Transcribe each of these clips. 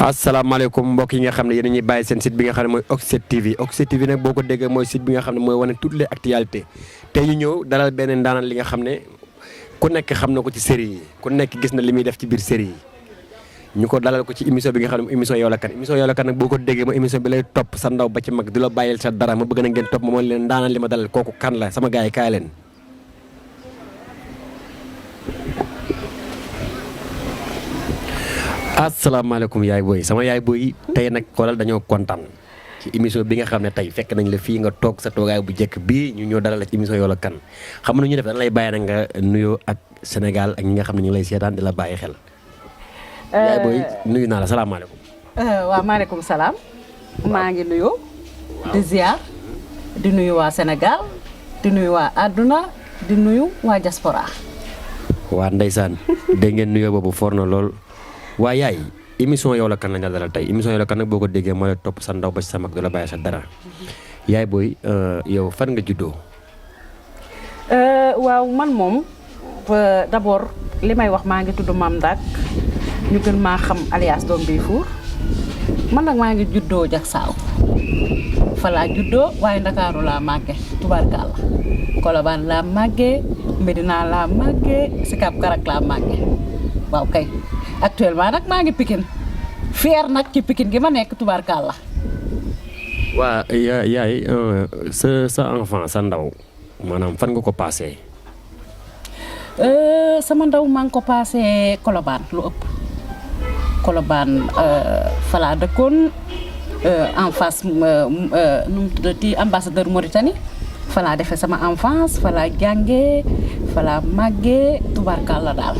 asalaamaaleykum mbokk yi nga xam ne yéen a ñuy bàyyi seen site bi nga xam ne mooy Oxset TV Oxset TV nag boo ko déggee mooy site bi nga xam ne mooy wane toutes les actualités tey ñu ñëw dalal beneen ndaanaan li nga xam ne ku nekk xam na ko ci série yi ku nekk gis na li muy def ci biir série yi ñu ko dalal ko ci émission bi nga xam ne émission Yow la Kan émission Yow la Kan nag boo ko déggee ma émission bi lay topp sa ndaw ba ci mag du la bàyyil sa dara ma bëgg na ngeen topp ma mooy leen ndaanaan li ma dalal kooku kan la sama gars yi kaay leen asalaamaaleykum yaay booy sama yaay booy tey nag xoolal dañoo kontaan ci émission bi nga xam ne tey fekk nañ la fii nga toog sa toogaay bu njëkk bii ñu ñëw dalal la ci émission Yow la Kan xam na ñu def dañ lay bàyyi nag nga nuyoo ak Sénégal ak ñi nga xam ne ñu ngi lay seetaan di la bàyyi xel. yaay booy nuyu naa la salaamaaleykum. waaw maaleykum salaam maa ngi nuyu. di ziar di nuyu waa Sénégal di nuyu waa àdduna di nuyu waa diaspora. waa ndeysaan dégg ngeen nuyoo boobu for na lool. waa yaay émission Yow la Kan lañ la dalal tey émission Yow la Kan nag boo ko déggee moo lay topp sa ndaw ba ci sa mag du la bàyyi sa dara yaay booy yow fan nga juddoo. waaw man moom d'abord li may wax maa ngi tudd Mame Ndack ñu gën maa xam alias Doom Biy Fuur man nag maa ngi juddoo Jaksaaw fa laa juddoo waaye Ndakaaru laa màgge tubaarkàlla Colobane laa màgge Medina laa màgge Sicap Karak laa màgge waaw kay actuellement nag maa ngi Pikine fier nag ci Pikine gi ma nekk tubaarkàlla. waa yaay sa enfant sa ndaw maanaam fan nga ko passé. sama ndaw maa ngi ko passé Colobane lu ëpp Colobane fa laa dëkkoon en face nu mu tuddati ambassadeur Mauritanie fa laa defee sama enfance fa laa jàngee fa laa màggee tubaarkàlla daal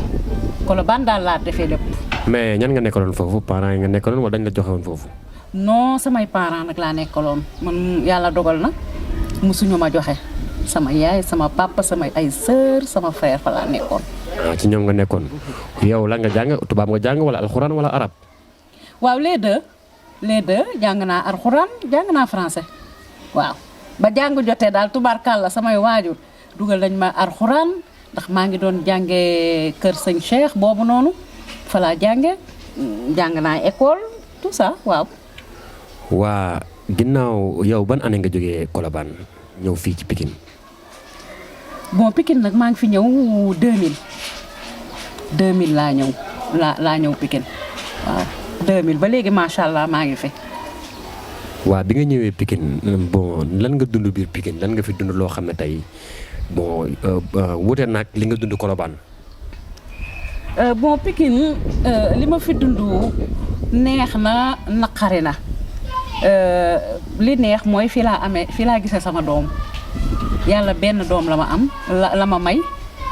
Colobane daal laa defee lépp. mais ñan nga nekkaloon foofu parents yi nga nekkaloon wala dañ la joxe woon foofu. non samay parents nag laa nekkaloon man yàlla dogal na musuñu ma joxe sama yaay sama papa sama ay sœur sama frère fa laa nekkoon. ah ci ñoom nga nekkoon yow la nga jàng tubaab nga jàng wala alxuraan wala arab. waaw les deux jàng naa alxuraan jàng naa français waaw ba jàng jotee daal tubaarkàlla samay waajur dugal nañ ma alxuraan ndax maa ngi doon jàngee kër sëñ Cheikh boobu noonu. fa laa jànge jàng naa école tout ça waaw. waa ginnaaw yow ban année nga jógee Colobane ñëw fii ci Pikine. bon Pikine nag maa ngi fi ñëw 2000 laa ñëw laa ñëw Pikine waaw 2000 ba léegi macha allah maa ngi fi. waa bi nga ñëwee Pikine bon lan nga dund biir Pikine lan nga fi dund loo xam ne tey bon wute nag li nga dund Colobane. bon Pikine li ma fi dund neex na naqari na li neex mooy fii laa gisee sama doom yàlla benn doom la ma am la ma may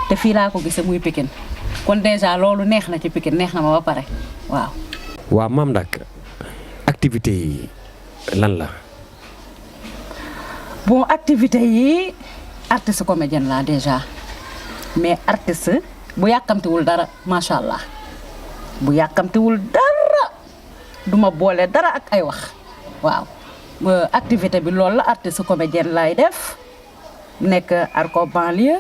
te fii laa ko gisee muy Pikine kon déjà loolu neex na ci Pikine neex na ma ba pare waaw. waa Mame Ndack activité yi lan la. bon activité yi artiste comédienne la déjà mais artiste. bu yàkkamtiwul dara macha allah bu yàkkamtiwul dara duma boole dara ak ay wax waaw activité bi loolu la artiste comédienne lay def nekk Arco banlieue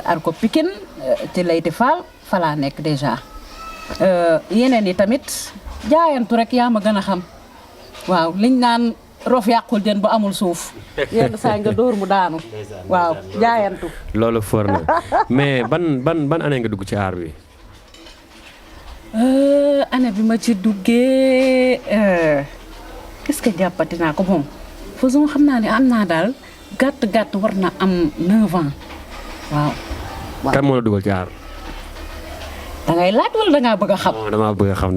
Arco Pikine ci Leyti Fall fa laa nekk déjà yeneen yi tamit jaayantu rek yaa ma gën a xam waaw liñ naan rof yàqul jën ba amul suuf yenn saa nga dóor mu daanu waaw jaayantu. loolu for na mais ban année nga dugg ci aar bi. année bi ma ci duggee est-ce que jàppati naa ko moom façon xam naa ne am naa daal gàtt war na am 9 ans waaw. kan moo la dugal ci aar. da ngay laaj wala da ngaa bëgg a xam. non damaa bëgg a xam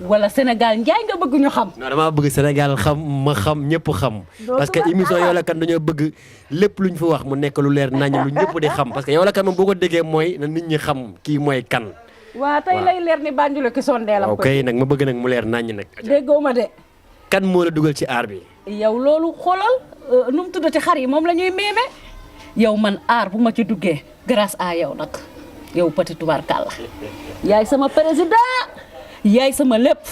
wala Sénégal njaay nga bëgg ñu xam. non damaa bëgg Sénégal xam ma xam ñëpp xam. parce que émission Yow la Kan dañoo bëgg lépp luñ fi wax mu nekk lu leer nañ lu ñëpp di xam parce que Yow la Kan moom boo ko déggee mooy na nit ñi xam kii mooy kan. waa tey lay leer ni Banjul ki sondeelam. ok nag ma bëgg nag mu leer nañ nag. déggoo ma de. kan moo la dugal ci aar bi. yow loolu xoolal nu mu tuddati xar yi moom la ñuy méeme yow man aar bu ma ci duggee grâce à yow nag. yow petit tubaarkàlla yaay sama président yaay sama lépp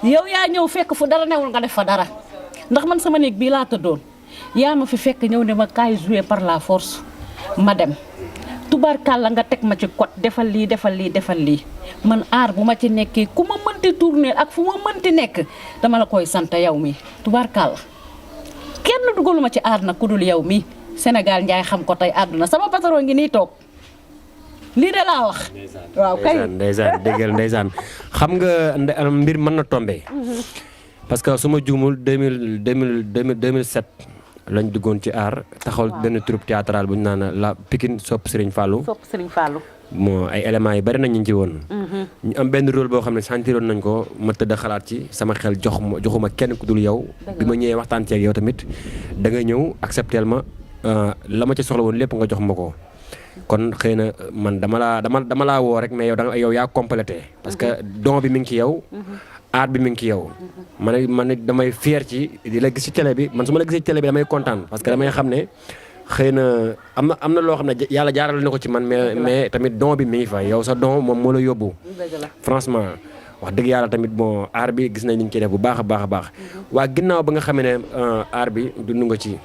yow yaa ñëw fekk fu dara newul nga def fa dara ndax man sama néeg bii laa tëddoon yaa ma fi fekk ñëw ne ma kaay jouer par la force ma dem tubaarkàlla nga teg ma ci kot defal lii defal lii defal lii man aar bu ma ci nekkee ku ma mënti tourner ak fu ma mënti nekk dama la koy sant yow mi tubaarkàlla kenn dugaluma ci aar nag ku dul yow mi Sénégal njaay xam ko tey àdduna sama patron ngi nii toog lii de laa wax. waaw kay ndeysaan déggal ndeysaan xam nga mbir mën na tombé. parce que su ma juumul 2007 lañ duggoon ci aar. taxawal benn troupe théâtrale bu ñu naan la Pikine sopp Serigne Fallou. sopp Serigne Fallou. moo ay éléments yu bari nañ ñu ci woon. ñu am benn rôle boo xam ne sentiroon nañ ko ma tëdd xalaat ci sama xel joxuma kenn ku dul yow. bi ma ñëwee waxtaan ceeg yow tamit da nga ñëw accepteel ma la ma ci soxla woon lépp nga jox ma ko. kon xëy na man dama laa woo rek mais yow yaa complété. parce que don bi mi ngi ci yow. aar bi mi ngi ci yow. man damay fier ci di la gis ci télé bi man su ma la gisee ci télé bi damay kontaan parce que damay xam ne xëy na am na loo xam ne yàlla jaaral na ko ci man mais tamit don bi mi ngi fa yow sa don moom moo la yóbbu. franchement wax dëgg yàlla tamit bon aar bi gis nañ ni ñu ciy def bu baax a baax a baax. waa ginnaaw ba nga xamee ne aar bi dund nga ci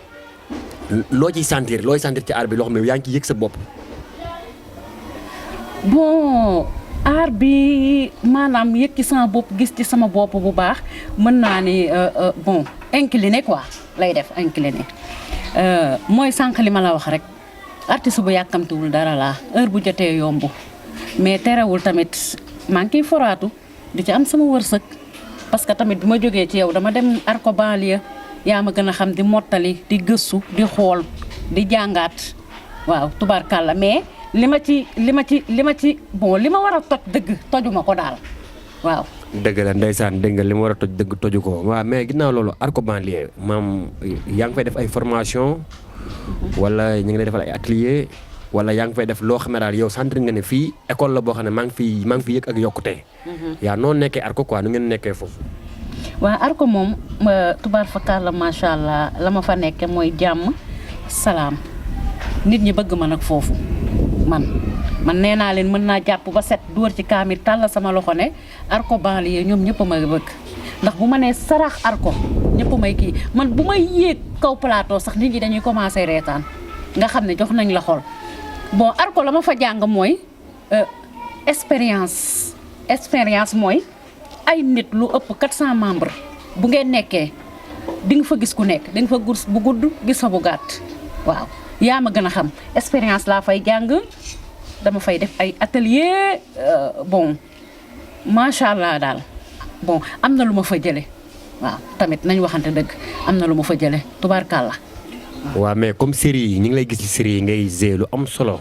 loo ciy sentir looy sentir ci aar bi loo xam ne yaa ngi ciy yëg sa bopp. bon aar bi maanaam yëg ci sama bopp gis ci sama bopp bu baax mën naa ni bon incliné quoi lay def incliné mooy sànq li ma la wax rek artiste bu yàkkamtiwul dara laa heure bu jotee yomb mais terewul tamit maa ngi ciy foraatu di ci am sama wërsëg parce que tamit bi ma jógee ci yow dama dem arko banlieue yaa ma gën a xam di mottali di gëstu di xool di jàngaat waaw tubaarkàlla mais li ma ci bon li ma war a toj dëgg tojuma ko daal waaw. dëgg la ndeysaan dégg nga li ma war a toj dëgg toju ko waaw mais ginnaaw loolu arko banlieue maam yaa ngi fay def ay formation wala ñu ngi lay defal ay atelier wala yaa ngi fay def loo xam ne daal yow sant nga ne fii école la boo xam ne maa ngi fi yëg ak yokkute. yaa noo nekkee arko quoi nu ngeen nekkee foofu. waaw arko moom tubaar fakkaar la macha allah la ma fa nekkee mooy jàmm salaam nit ñi bëgg ma nag foofu. man nee naa leen mën naa jàpp ba set dóor ci kaamir tàll sama loxo ne arko banlieue ñoom ñëpp a may bëgg ndax bu ma nee sarax arko ñëpp may kii man bu may yéeg kaw plateau sax nit ñi dañuy commencé reetaan nga xam ne jox nañ la xol bon arko la ma fa jàng mooy expérience mooy ay nit lu ëpp 400 membres bu ngeen nekkee di nga fa gis ku nekk di nga fa gis bu gudd gis fa bu gàtt waaw yaa ma gën a xam expérience laa fay jàng dama fay def ay atelier bon macha allah daal bon am na lu ma fa jële waaw tamit nañ waxante dëgg am na lu ma fa jële tubaarkàlla. waaw mais comme série yi ñu ngi lay gis ci série yi ngay gérer lu am solo.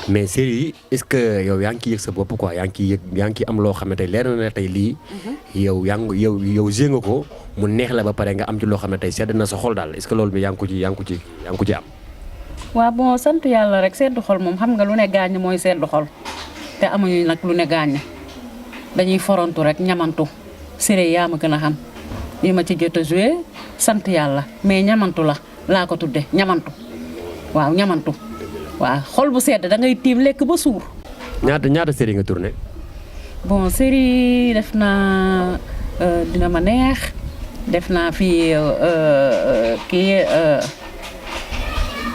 mais série yi est-ce que yow yaa ngi ciy yëg sa bopp quoi yaa ngi ciy am loo xam ne tey leer na ne tey lii. yow gérer nga ko mu neex la ba pare nga am ci loo xam ne tey sedd na sa xol daal est-ce que loolu bi yaa ngi ko ci am. waaw bon sant yàlla rek seddu xol moom xam nga lu ne gaañ mooy seddu xol te amuñu nag lu ne gaañ dañuy forontu rek ñamantu série yaa ma gën a xam li ma ci jot a joué sant yàlla mais ñamantu laa ko tudde ñamantu waaw ñamantu waaw xol bu sedd da ngay tiim lekk ba suur. ñaata série nga tourné. bon série def naa dina ma neex def naa fii kii.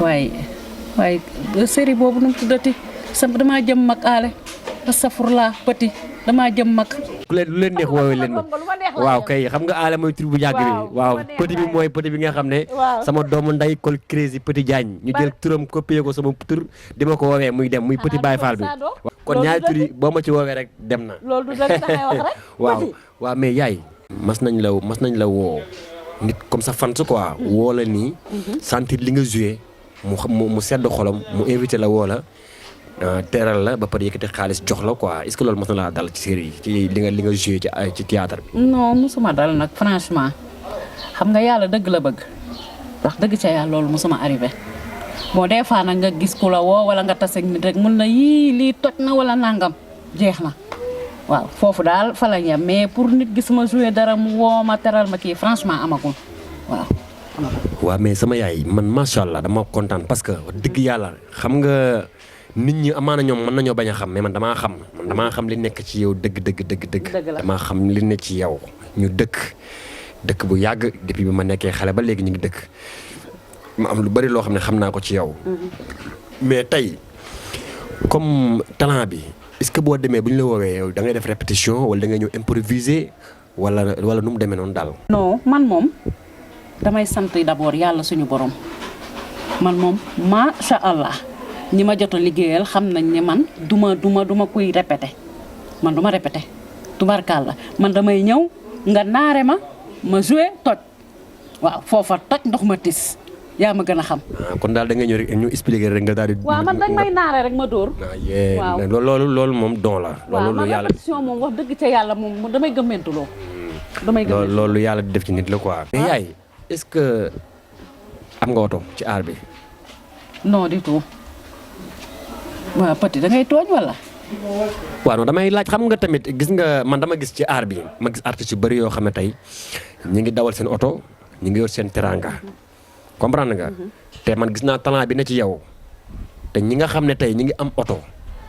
waaye série boobu nu mu tuddati damaa jëm mag aale astafurlaa petit damaa jëm mag. lu leen neex woowee leen ma waaw kay xam nga aale mooy tur bu yàgg bi waaw petit bi mooy petit bi nga xam ne sama doomu nday kol crazy petit Diagne ñu jël turam copier ko sama tur di ma ko woowee muy dem muy petit Baye Fall bi kon ñaari tur yi boo ma ci woowee rek dem na. loolu du dëgg da ngay wax rek. waaw mais yaay mas nañ la woo nit comme ça fan su quoi woo la nii sentir li nga joué mu sedd xolam mu invité la woo la teeral la ba pare yëkkati xaalis jox la quoi est-ce que loolu mos na laa dal ci série yi ci li nga joué ci théâtre bi. non mosuma dal nag franchement xam nga yàlla dëgg la bëgg wax dëgg ca yàlla loolu mosuma arrivé bon des fois nag nga gis ku la woo wala nga tase ak nit rek mun na yii lii toj na wala nangam jeex na waaw foofu daal fa la yem mais pour nit gis ma joué dara mu woo ma teral ma kii franchement amagul waaw. waaw mais sama yaay man macha allah dama kontaan parce que dëgg yàlla xam nga nit ñi amaana ñoom mën nañoo bañ a xam mais man damaa xam li nekk ci yow dëgg. damaa xam li nekk ci yow ñu dëkk bu yàgg depuis bi ma nekkee xale ba léegi ñu ngi dëkk ma am lu bari loo xam ne xam naa ko ci yow. mais tey comme talent bi est-ce que boo demee bu ñu la woowee yow da ngay def répétition wala da ngay ñëw improviser wala nu mu demee noonu daal. non man moom damay sant d'abord yàlla suñu borom man moom macha allah ñi ma jot a liggéeyal xam nañ ne man duma kuy répété man duma répété tubarkalla man damay ñëw nga naare ma joué toj waaw foofa toj ndox ma tis yaa ma gën a xam. kon daal da nga ñëw rek ñu expliquer rek nga daal di. waaw man dañ may naare rek ma dóor. waaw loolu moom don la. loolu yàlla répétition moom wax dëgg ca yàlla moom damay gëmmentuloo. loolu yàlla di def ci nit la quoi. mais yaay est-ce que am nga oto ci aar bi. non du tout waaw petit da ngay tooñ wala. waaw non damay laaj xam nga tamit gis nga man dama gis ci aar bi ma gis artistes yu bëri yoo xam ne tey ñi ngi dawal seen oto ñi ngi yor seen teranga comprendre nga. te man gis naa talent bi na ci yow te ñi nga xam ne tey ñi ngi am oto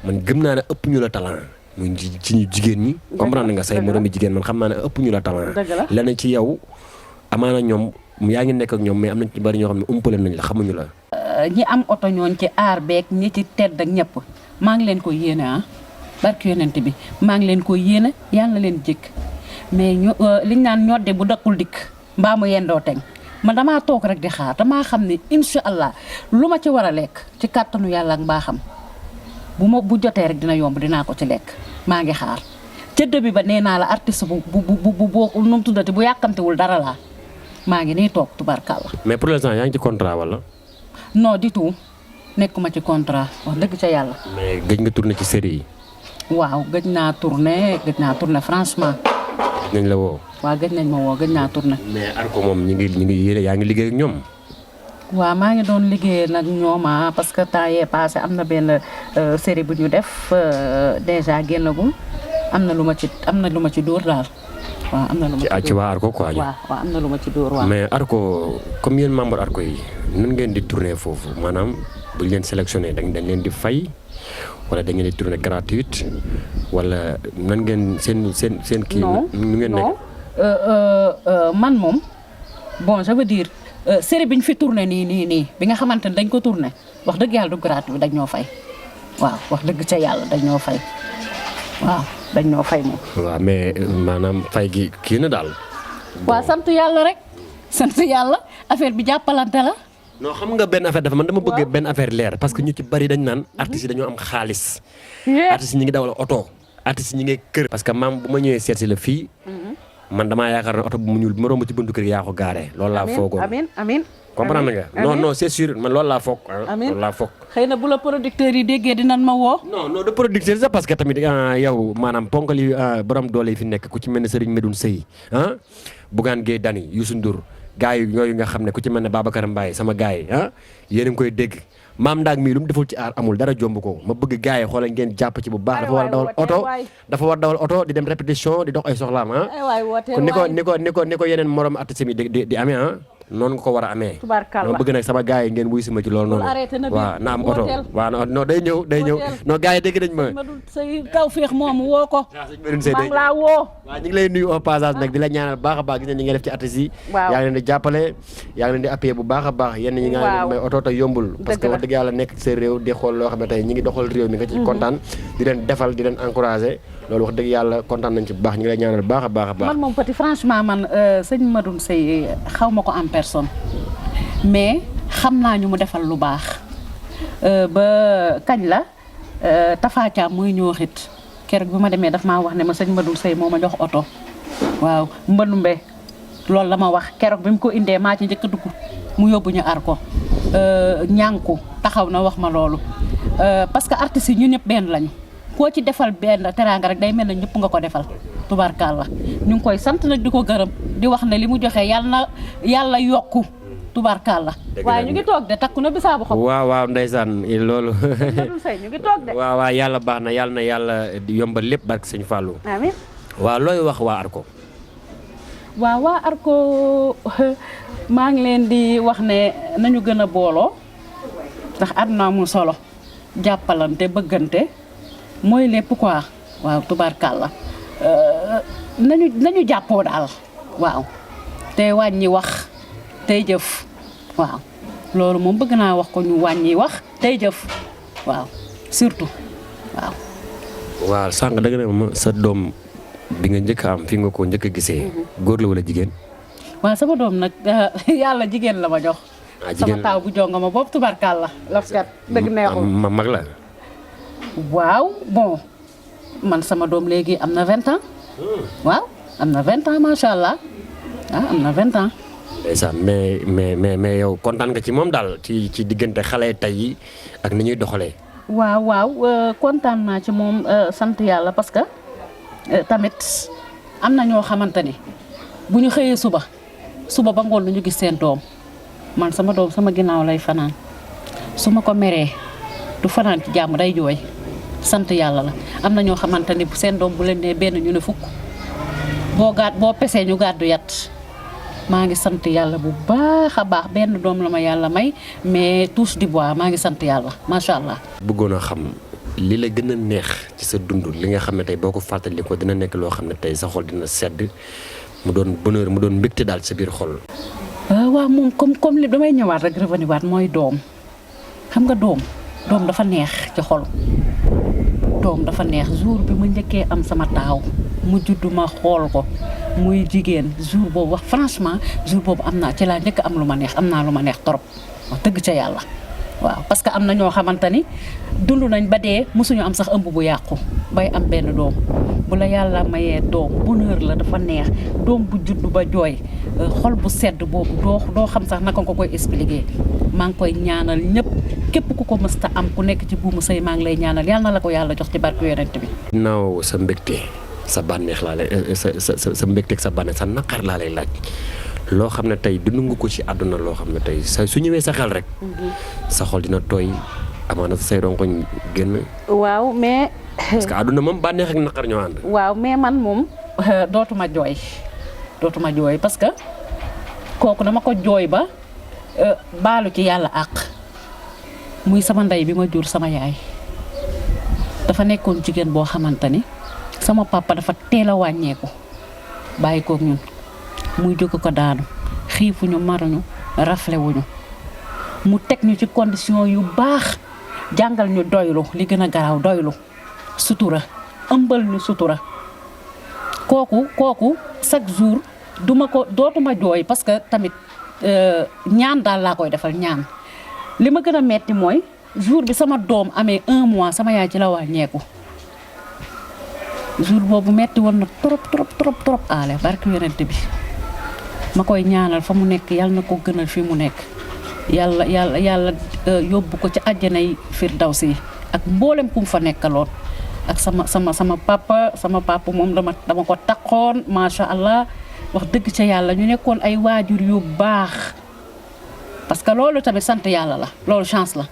man gëm naa ne ëpp ñu la talent muy ci ñu jigéen ñi. comprendre nga say moromi jigéen man xam naa ne ëpp ñu la talent. leneen ci yow amaana ñoom yaa ngi nekk ak ñoom mais am nañ ci bëri ñoo xam ne umpale nañ la xamuñu la. ñi am oto ñooñ ci aar beeg ñi ci tedd ak ñëpp maa ngi leen ko yéene barki yonent bi maa ngi leen ko yéene yàlla na leen jëkk mais liñ naan ñodde bu dakkul dikk mbaa mu yendoo teñ man damaa toog rek di xaar damaa xam ne incha allah lu ma ci war a lekk ci kàttanu yàlla ak mbaaxam bu jotee rek dina yomb dinaa ko ci lekk maa ngi xaar ca début ba nee naa la artiste bu nu mu tuddati bu yàkkamtewul dara laa maa ngi nii toog tubarkalla. mais pour l'instant yaa ngi ci contrat wala. non du tout nekkuma ci contrat wax dëgg ca yàlla. mais gëj nga tourné ci série yi. waaw gëj naa tourné franchement. gëj nañ la woo. waaw gëj nañ ma woo gëj naa tourné. mais Arko moom ñi ngi yéene yaa ngi liggéey ak ñoom. waaw maa ngi doon liggéey nag ñoom parce que temps yee passé am na benn série bu ñu def déjà génnagul am na lu ma ci dóor daal. waaw am na lu ma ci dóor ci waa Arko quoi. waaw am na lu ma ci dóor waaw. mais Arko comme yéen membre Arko yi nan ngeen di tourné foofu maanaam bu ñu leen sélectionné dañ leen di fay. wala da ngeen di tournée gratuite wala nan ngeen seen kii. non nu ngeen nekk. man moom bon je veux dire série bi ñu fi tourné nii bi nga xamante ne dañ ko tourné wax dëgg yàlla du gratuit dañ ñoo fay waaw wax dëgg ca yàlla dañ ñoo fay waaw dañ ñoo fay moom. waaw mais maanaam fay gi kii na daal. waaw sant yàlla rek sant yàlla affaire bi jàppalante la. non xam nga benn affaire dafa man dama bëgg benn affaire leer parce que ñu ci bari dañ naan artistes yi dañoo am xaalis. artistes yi ñi ngi dawal oto. artistes yi ñi ngi kër. parce que maam bu ma ñëwee seet si la fii. man damaa yaakaar ne oto bu mu ñuul bu ma romb ci buntu kër yaa ko gaaree. loolu laa foogoon amiin comprendre nga. non c'est sûr man loolu laa foog. amiin loolu laa foog. xëy na bu la producteurs yi déggee dinañ ma woo. non de producteur sax parce que tamit yow maanaam ponkal yi borom doole yi fi nekk ku ci mel ne Serigne Medoune Seye Bougane Gueye Dany Youssou Ndour gaay yooyu nga xam ne ku ci mel ne Babacar Mbaye sama gaay yi yéen a ngi koy dégg maam ndaag mii lu mu deful ci aar amul dara jomb ko ma bëgg gaay yi xoolal ngeen jàpp ci bu baax dafa war a dawal oto di dem répétition di dox ay soxlaam kon ni ko yeneen morom artiste yi di amee noonu nga ko war a amee ma bëgg nag sama gaay yi ngeen wuy si ma ci loolu noonu waaw na am oto waaw non day ñëw non gaay yi dégg nañ ma say tawfeex moom woo ko sëñ Medoune Seye maa ngi laa woo waaw ñu ngi lay nuyu au passage nag di la ñaanal baax a baax gis nañ ñi nga def ci artistes yi yaa ngi leen di jàppale yaa ngi leen di appuyer bu baax a baax yenn ñi nga leen may oto te yombul parce que wax dëgg yàlla nekk ci sa réew di xool loo xam ne tey ñi ngi doxal réew mi nga ci kontaan di leen defal di leen encourager loolu wax dëgg yàlla kontaan nañ ci bu baax ñu ngi lay ñaanal baax a baax a baax man moom petit franchement man sëñ Medoune Seye xaw ma ko en personne mais xam naa ñu mu defal lu baax ba kañ la Tafa Thiam muy ñëw xit keroog bi ma demee daf maa wax ne ma sëñ Medoune Seye moo ma jox oto waaw Mbadumbe loolu la ma wax keroog bi mu ko indee maa ci njëkk a dugg mu yóbbu ñu Arko ñànku taxaw na wax ma loolu parce que artistes yi ñu ñëpp benn lañu koo ci defal benn teraanga rek day mel ne ñëpp nga ko defal tubarkalla ñu ngi koy sant nag di ko gërëm di wax ne li mu joxe yàlla yokku tubarkalla waaye ñu ngi toog de takku na bisaabu xob waaw ndeysaan loolu Medoune Seye ñu ngi toog de waaw yàlla baax na yàlla yombal lépp barke sëñ Fallou amiin waaw looy wax waa Arko waaw waa Arko maa ngi leen di wax ne nañu gën a booloo ndax àdduna amul solo jàppalante bëggante mooy lépp quoi waaw tubarkalla nañu jàppoo daal waaw te wàññi wax tey jëf waaw loolu moom bëgg naa wax ko ñu wàññi wax tey jëf waaw surtout waaw. waaw sànq da nga ne ma sa doom bi nga njëkk a am fi nga ko njëkk a gisee. góor la wala jigéen. waaw sama doom nag yàlla jigéen la ma jox. jigéen sama taaw bu jonga ma boobu tubarkaal la lafkat dëgg neexul. mag la. waaw bon man sama doom léegi am na 20 ans. waaw am na 20 ans macha allah am na 20 ans. ndeysaan mais yow kontaan nga ci moom daal ci diggante xale tey yi ak ni ñuy doxalee. waaw kontaan naa ci moom sant yàlla parce que tamit am na ñoo xamante ni bu ñu xëyee suba ba ngoon lu ñu gis seen doom man sama doom sama ginnaaw lay fanaan su ma ko meree du fanaan ci jàmm day jooy sant yàlla la. am na ñoo xamante ni seen doom bu leen nee benn ñu ne fukk boo pesee ñu gàddu yat. maa ngi sant yàlla bu baax a baax benn doom la ma yàlla may mais touche du bois maa ngi sant yàlla macha allah. bëggoon a xam li la gën a neex ci sa dund li nga xam ne tey boo ko fàttali ko dina nekk loo xam ne tey sa xol dina sedd mu doon bonheur mu doon mbégte daal ci sa biir xol. waaw moom comme li damay ñëwaat rek revenir waat mooy doom xam nga doom dafa neex ci xol doom dafa neex jour bi ma njëkkee am sama taaw mu juddu ma xool ko. muy jigéen jour boobu wax franchement jour boobu am naa ci laa njëkk am lu ma neex am naa lu ma neex trop wax dëgg ca yàlla waaw parce que am na ñoo xamante ni dund nañ ba dee mosuñu am sax ëmb bu yàqu bay am benn doom bu la yàlla mayee doom bonheur la dafa neex doom bu juddu ba jooy xol bu sedd boobu doo xam sax naka nga koy expliquer maa ngi koy ñaanal ñëpp képp ku ko mësta am ku nekk ci buumu sëy maa ngi lay ñaanal yàlla na la ko yàlla jox ci barke yonent bi. ginnaaw sa mbégte sa bànneex laa lay sa mbégteeg sa bànneex sa naqar laa lay laaj loo xam ne tey dund nga ko ci àdduna loo xam ne tey su ñëwee sa xel rek. sa xol dina tooy amaana say rongoñ génn. waaw mais. parce que àdduna moom bànneex ak naqar ñoo ànd. waaw mais man moom dootuma jooy parce que kooku dama ko jooy ba baalu ci yàlla àq muy sama ndey bi ma jur sama yaay dafa nekkoon jigéen boo xamante ni. sama papa dafa teel a wàññeeku bàyyi koog ñun muy jóg ko daanu xiifuñu maruñu raflewuñu mu teg ñu ci condition yu baax jàngal ñu doylu li gën a garaaw doylu sutura ëmbal ñu sutura kooku chaque jour dootuma jooy parce que tamit ñaan daal laa koy defal ñaan li ma gën a metti mooy jour bi sama doom amee 1 mois sama yaay ci la wàññeeku jour boobu metti woon na trop aale barke yonent bi ma koy ñaanal fa mu nekk yàlla na ko gënal fi mu nekk yàlla yóbbu ko ci àjjanay firdawsi ak mboolem ku mu fa nekkaloon ak sama papa moom dama ko takkoon macha allah wax dëgg ca yàlla ñu nekkoon ay waajur yu baax parce que loolu tamit sant yàlla la loolu chance la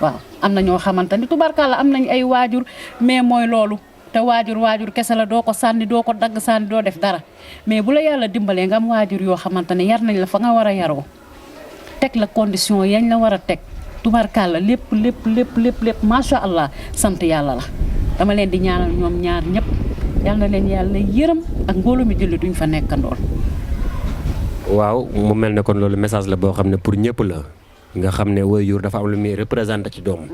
waaw am na ñoo xamante ni tubarkalla am nañ ay waajur mais mooy loolu te waajur kese la doo ko sànni doo ko dagg sànni doo def dara mais bu la yàlla dimbalee nga am waajur yoo xamante ne yar nañ la fa nga war a yaroo teg la condition yañ la war a teg tubarkalla lépp macha allah sant yàlla la dama leen di ñaanal ñoom ñaar ñëpp yal na leen yàlla yërëm ak mbooloo mi julli duñ fa nekkandool. waaw mu mel ne kon loolu message la boo xam ne pour ñëpp la nga xam ne waajur dafa am lu muy représenté ci doom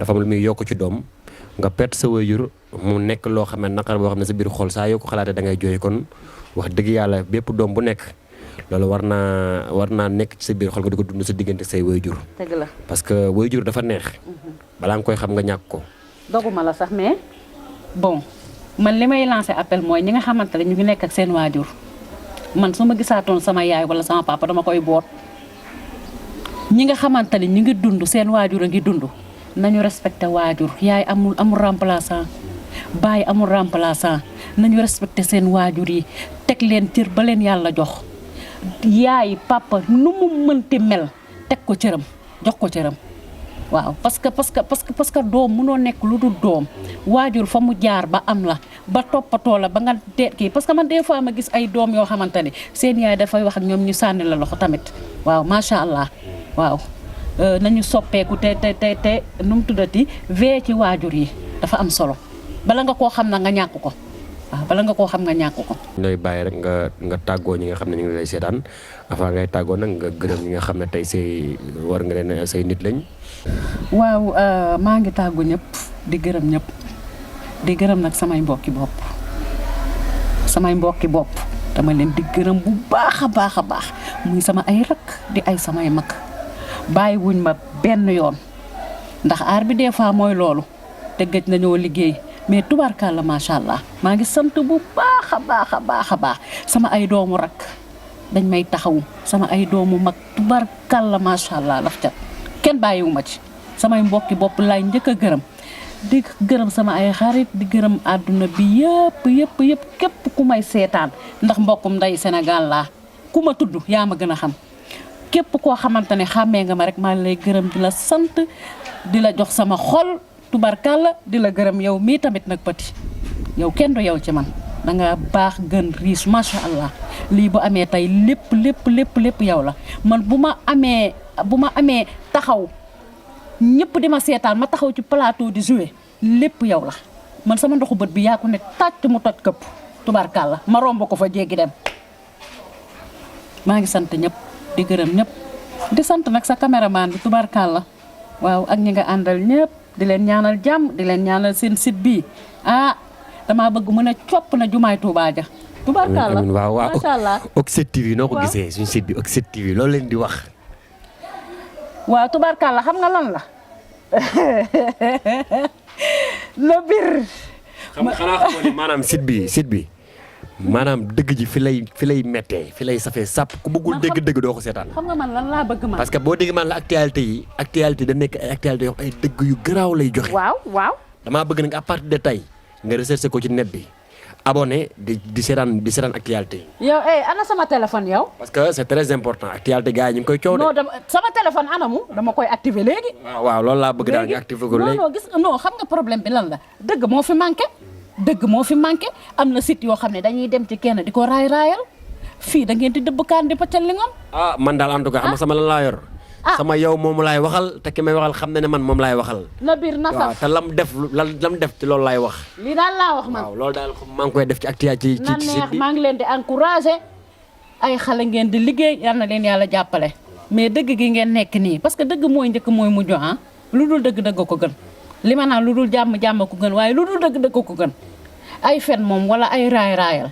dafa am lu muy yokk ci doom nga perte sa waajur mu nekk loo xam ne naqar boo xam ne sa biir xol saa yoo ko xalaatee da ngay jooy kon wax dëgg yàlla bépp doom bu nekk loolu war naa nekk ci sa biir xol nga di ko dund sa diggante say waajur. dëgg la parce que waajur dafa neex. balaa nga koy xam nga ñàkk ko. doguma la sax mais bon man li may lancé appel mooy ñi nga xamante ne ñu ngi nekk ak seen waajur man su ma gisaatoon sama yaay wala sama papa dama koy boot ñi nga xamante ne ñu ngi dund seen waajur a ngi dund nañu respecté waajur yaay amul remplaçant baay amul remplaçant nañu respecté seen waajur yi teg leen cër ba leen yàlla jox yaay papa nu mu mënti mel teg ko cëram jox ko cëram. waaw parce que doom mënoo nekk lu dul doom waajur fa mu jaar ba am la ba toppatoo la ba nga deet kii parce que man des fois ma gis ay doom yoo xamante ne seen yaay dafay wax ak ñoom ñu sànni la loxo tamit waaw macha allah waaw nañu soppeeku te nu mu tuddati vee ci waajur yi dafa am solo bala nga koo xam na nga ñàkk ko waaw bala nga koo xam nga ñàkk ko. lay bàyyi rek nga tàggoo ñi nga xam ne ñu ngi lay seetaan avant ngay tàggoo nag nga gërëm ñi nga xam ne tey say war nga leen say nit lañ. waaw maa ngi tàggu ñëpp di gërëm ñëpp di gërëm nag samay mbokki bopp dama leen di gërëm bu baax a baax a baax muy sama ay rak di ay samay mag bàyyi wuñ ma benn yoon ndax aar bi des fois mooy loolu te gëj nañoo liggéey mais tubaarkàlla macha allah maa ngi sant bu baax a baax a baax sama ay doomu rak dañ may taxawu sama ay doomu mag tubaarkàlla macha allah laf cat kenn bàyyiwu ma ci samay mbokki bopp laay njëkk a gërëm di gërëm sama ay xarit di gërëm àdduna bi yëpp képp ku may seetaan ndax mbokkum nday Sénégal laa ku ma tudd yaa ma gën a xam képp koo xamante ne xàmmee nga ma rek maa lay gërëm di la sant di la jox sama xol tubarkalla di la gërëm yow mii tamit nag Petit yow kenn du yow ci man danga baax gën riche macha allah lii bu amee tey lépp yow la man bu ma amee taxaw ñëpp di ma seetaan ma taxaw ci plateau di jouer lépp yow la man sama ndoxu bët bi yaa ko ne tàcc mu toj këpp tubarkalla ma romb ko fa jéggi dem maa ngi sant ñëpp di gërëm ñëpp di sant nag sa caméraman bi tubarkalla waaw ak ñi nga àndal ñëpp di leen ñaanal jàmm di leen ñaanal seen site bii damaa bëgg mu ne copp na jumaay Touba ja tubarkalla amiin waaw macha allah Oxy TV noo ko gisee suñu site bi Oxy TV loolu leen di wax. waaw tubarkalla xam nga lan la la bir xanaa xamoon ni maanaam site bi maanaam dëgg ji fi lay méttee fi lay safee sàpp ku bëggul dëgg doo ko seetaan. xam nga man lan laa bëgg man. parce que boo dégg man la actualité da nekk ay actualité yoo ay dëgg yu garaaw lay joxe. waaw damaa bëgg nag à partir de tey nga recherché ko ci net bi abonné di seetaan actualité yi. yow ana sama téléphone yow. parce que c'est très important actualité gars yi ñu ngi koy coow de. non sama téléphone anamu dama koy activer léegi. waaw loolu laa bëgg daal nga activer ko léegi. non xam nga problème bi lan la dëgg moo fi manqué am na site yoo xam ne dañuy dem ci kenn di ko raayal fii da ngeen di dëbb kaan di paccal li ngoon. man daal en tout cas xam nga sama lan laa yor. sama yow moomu laay waxal te ki may waxal xam na ne man moom laay waxal. na biir na waaw te lam def ci loolu laay wax. lii daal laa wax man. waaw loolu daal maa ngi koy def ci actualité ci site bi maa ngi leen di encouragé ay xale ngeen di liggéey yal na leen yàlla jàppale mais dëgg gi ngeen nekk nii parce que dëgg mooy njëkk mooy mujj lu dul dëgg ko gën li ma naan lu dul jàmm ko gën waaye lu dul dëgg ko gën ay fen moom wala ay raayal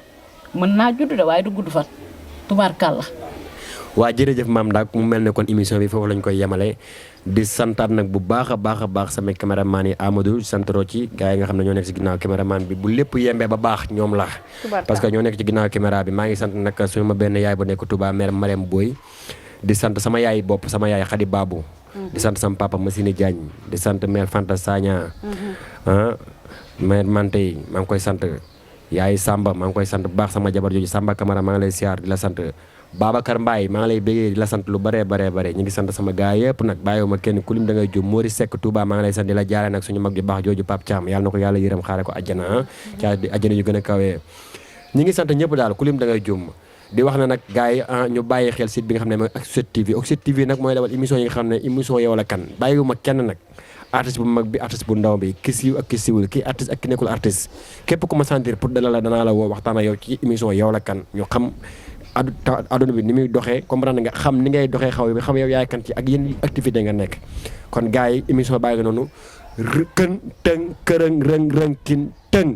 mën naa judd de waaye du gudd fan tubaarkàlla. waa jërëjëf maam Ndak mu mel ne kon émission bi foofu lañ koy yemale di santaat nag bu baax a baax sama caméraman yi Amadou sant Roci gars yi nga xam ne ñoo nekk ci ginnaaw caméraman bi bu lépp yembee ba baax ñoom la parce que ñoo nekk ci ginnaaw caméra bi maa ngi sant nag suñu ma benn yaay bu nekk Touba mère Marème Boy di sant sama yaay bopp sama yaay Khady Babou di sant sama papa Massini Diagne di sant mère Fanta Sagna mère Mantey maa ngi koy sant yaay Samba maa ngi koy sant bu baax sama jabar jooju Samba Camara maa ngi lay siyaar di la sant Babacar Mbaye maa ngi lay bégee di la sant lu bare ñu ngi sant sama gaay yëpp nag bàyyiwuma kenn ku lim da ngay jum Mori Seck Touba maa ngi lay sant di la jaare nag suñu mag ju baax jooju Pape Thiam yàlla na ko yàlla yërëm xaare ko àjjana àjjana yu gën a kawee ñi ngi sant ñëpp daal ku lim da ngay jum di wax na nag gars yi ñu bàyyi xel site bi nga xam ne mooy Oxy TV nag mooy dawal émission yi nga xam ne émission yow la kan bàyyiwuma kenn nag artiste bu mag bi artiste bu ndaw bi ki siiw ak ki siiwul ki artiste ak ki nekkul artiste képp ku ma sentir pour dalal la danaa la woo waxtaan ak yow ci émission yow la kan ñu xam aduna bi ni muy doxee comprendre nga xam ni ngay doxee xaw bi xam yow yaay kan ci ak yéen activité nga nekk kon gars yi émission bàyyi nga noonu kën tëng kërëng rëng kin tëng